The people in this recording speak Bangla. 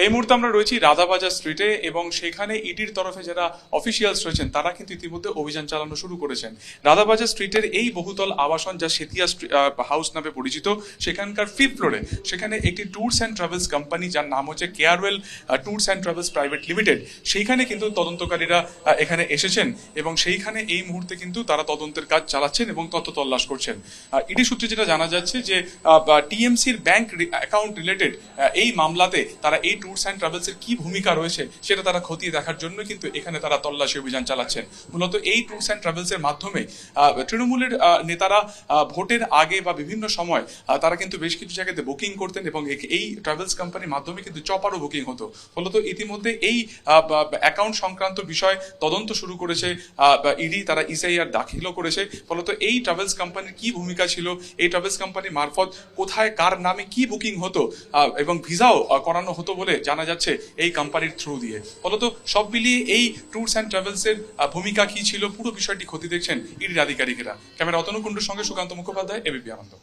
এই মুহূর্তে আমরা রয়েছি রাধাবাজার স্ট্রিটে এবং সেখানে ইডির তরফে যারা অফিসিয়ালস রয়েছেন তারা কিন্তু ইতিমধ্যে অভিযান চালানো শুরু করেছেন। রাধাবাজার স্ট্রিটের এই বহুতল আবাসন যা সেতিয়া হাউস নামে পরিচিত, সেখানকার ফিফথ ফ্লোরে সেখানে একটি ট্যুরস অ্যান্ড ট্রাভেলস কোম্পানি যার নাম হচ্ছে Carewell tours and travels private limited, সেইখানে কিন্তু তদন্তকারীরা এখানে এসেছেন এবং সেইখানে এই মুহূর্তে কিন্তু তারা তদন্তের কাজ চালাচ্ছেন এবং তথ্য তল্লাশ করছেন। ইডি সূত্রে যেটা জানা যাচ্ছে যে টিএমসির ব্যাংক অ্যাকাউন্ট রিলেটেড এই মামলাতে তারা এই ট্যুরস অ্যান্ড ট্রাভেলসের কি ভূমিকা রয়েছে সেটা তারা খতিয়ে দেখার জন্য কিন্তু এখানে তারা তল্লাশি অভিযান চালাচ্ছেন। মূলত এই ট্যুরস অ্যান্ড ট্রাভেলসের মাধ্যমে তৃণমূলের নেতারা ভোটের আগে বা বিভিন্ন সময় তারা কিন্তু বেশ কিছু জায়গাতে বুকিং করতেন এবং এই ট্রাভেলস কোম্পানির মাধ্যমে কিন্তু চপারও বুকিং হতো। ফলত ইতিমধ্যে এই অ্যাকাউন্ট সংক্রান্ত বিষয় তদন্ত শুরু করেছে ইডি, তারা ইসআইআর দাখিলও করেছে। ফলত এই ট্রাভেলস কোম্পানির কি ভূমিকা ছিল, এই ট্রাভেলস কোম্পানির মারফত কোথায় কার নামে কি বুকিং হতো এবং ভিসাও করানো হতো বলে জানা যাচ্ছে এই কোম্পানির থ্রু দিয়ে। ফলত সব মিলিয়ে এই ট্যুরস অ্যান্ড ট্রাভেলসের ভূমিকা কি ছিল পুরো বিষয়টি খতিয়ে দেখছেন ইডির আধিকারিকেরা। ক্যামেরা অতনু কুণ্ডুর সঙ্গে সুকান্ত মুখোপাধ্যায়, এবিপি আনন্দ।